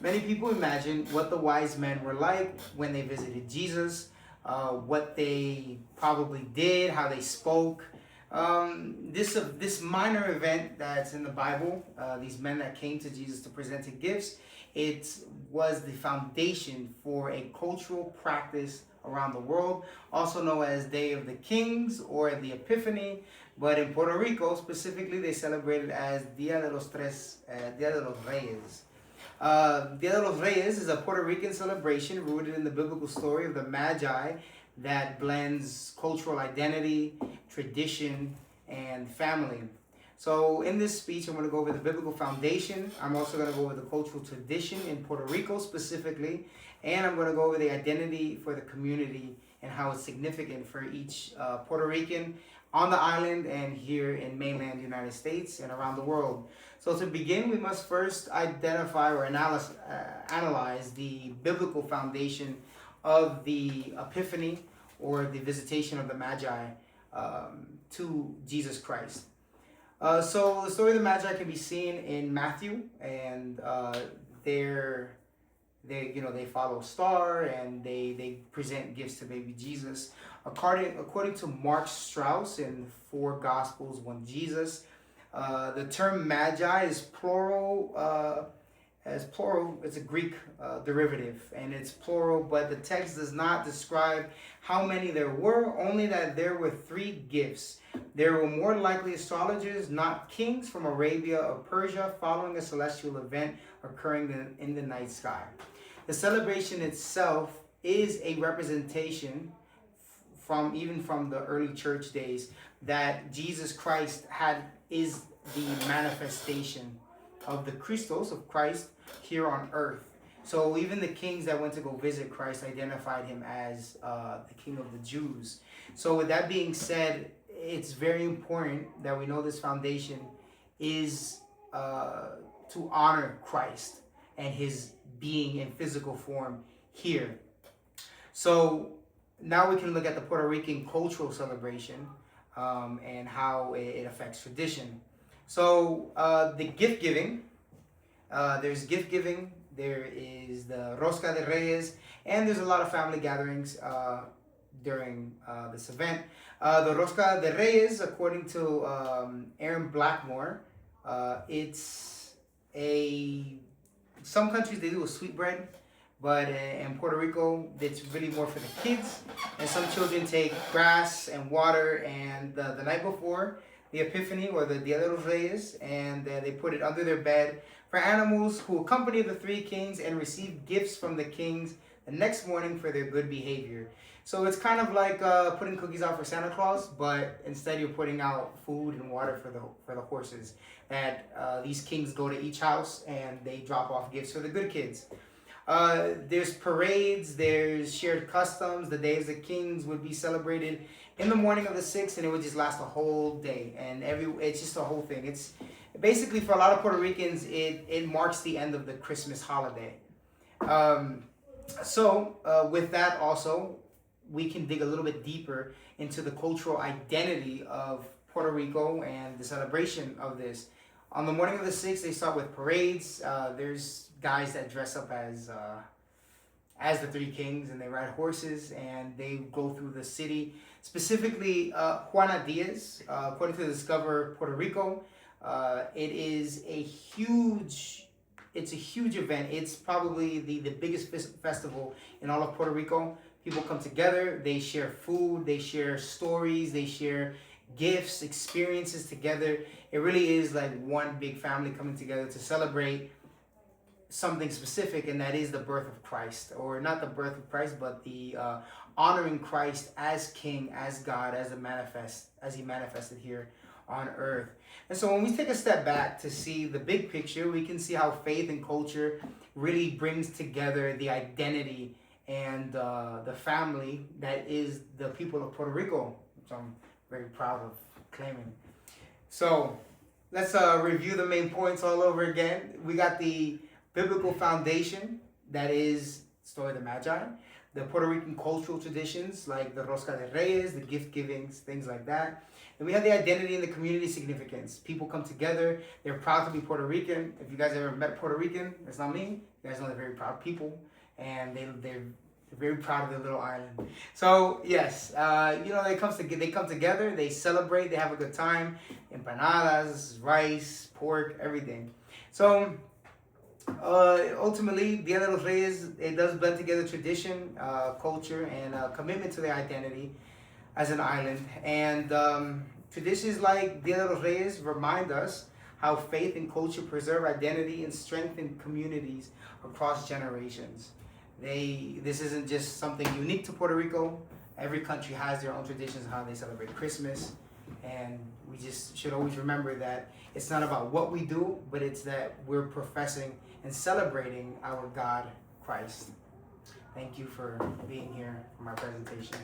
Many people imagine what the wise men were like when they visited Jesus, what they probably did, how they spoke. This minor event that's in the Bible, these men that came to Jesus to present him gifts, it was the foundation for a cultural practice around the world, also known as Day of the Kings or the Epiphany. But in Puerto Rico, specifically, they celebrate it as Dia de los Reyes. Dia de los Reyes is a Puerto Rican celebration rooted in the biblical story of the Magi that blends cultural identity, tradition, and family. So in this speech, I'm going to go over the biblical foundation. I'm also going to go over the cultural tradition in Puerto Rico specifically, and I'm going to go over the identity for the community and how it's significant for each Puerto Rican on the island and here in mainland United States and around the world. So to begin, we must first identify or analyze the biblical foundation of the Epiphany or the visitation of the Magi to Jesus Christ. So the story of the Magi can be seen in Matthew, and they follow a star and they present gifts to baby Jesus. According to Mark Strauss in Four Gospels, One Jesus, the term Magi is plural. It's a Greek derivative, and it's plural, but the text does not describe how many there were, only that there were 3 gifts. There were more likely astrologers, not kings, from Arabia or Persia, following a celestial event occurring in the night sky. The celebration itself is a representation from the early church days that Jesus Christ is the manifestation of the Christos, of Christ, here on earth. So even the kings that went to go visit Christ identified him as the King of the Jews. So with that being said, it's very important that we know this foundation is to honor Christ and his being in physical form here. So now we can look at the Puerto Rican cultural celebration and how it affects tradition. So the gift giving, there's gift giving, there is the Rosca de Reyes, and there's a lot of family gatherings during this event. The Rosca de Reyes, according to Aaron Blackmore, some countries they do a sweetbread, but in Puerto Rico, it's really more for the kids. And some children take grass and water, and the night before the Epiphany or the Dia de los Reyes, and they put it under their bed for animals who accompany the 3 kings and receive gifts from the kings the next morning for their good behavior. So it's kind of like putting cookies out for Santa Claus, but instead you're putting out food and water for the horses. That these kings go to each house and they drop off gifts for the good kids. There's parades, there's shared customs. The Day of the Kings would be celebrated in the morning of the 6th, and it would just last a whole day. And it's just a whole thing. It's basically, for a lot of Puerto Ricans, it marks the end of the Christmas holiday. With that also, we can dig a little bit deeper into the cultural identity of Puerto Rico and the celebration of this. On the morning of the 6th, they start with parades. There's guys that dress up as the 3 kings, and they ride horses, and they go through the city. Specifically, Juana Diaz, according to Discover Puerto Rico, it's a huge event. It's probably the biggest festival in all of Puerto Rico. People come together, they share food, they share stories, they share gifts, experiences together. It really is like one big family coming together to celebrate something specific, and that is the birth of Christ, or not the birth of Christ, but the honoring Christ as King, as God, as he manifested here on earth. And so when we take a step back to see the big picture, we can see how faith and culture really brings together the identity and the family that is the people of Puerto Rico, which I'm very proud of claiming. So let's review the main points all over again. We got the biblical foundation, that is the story of the Magi, the Puerto Rican cultural traditions like the Rosca de Reyes, the gift givings, things like that. And we have the identity and the community significance. People come together, they're proud to be Puerto Rican. If you guys ever met Puerto Rican, that's not me, you You guys know they're very proud people, and they're very proud of their little island. So yes, they come together, they celebrate, they have a good time, empanadas, rice, pork, everything. So ultimately, Dia de los Reyes, it does blend together tradition, culture, and commitment to their identity as an island. And traditions like Dia de los Reyes remind us how faith and culture preserve identity and strengthen communities across generations. This isn't just something unique to Puerto Rico. Every country has their own traditions of how they celebrate Christmas, and we just should always remember that it's not about what we do, but it's that we're professing and celebrating our God, Christ. Thank you for being here for my presentation.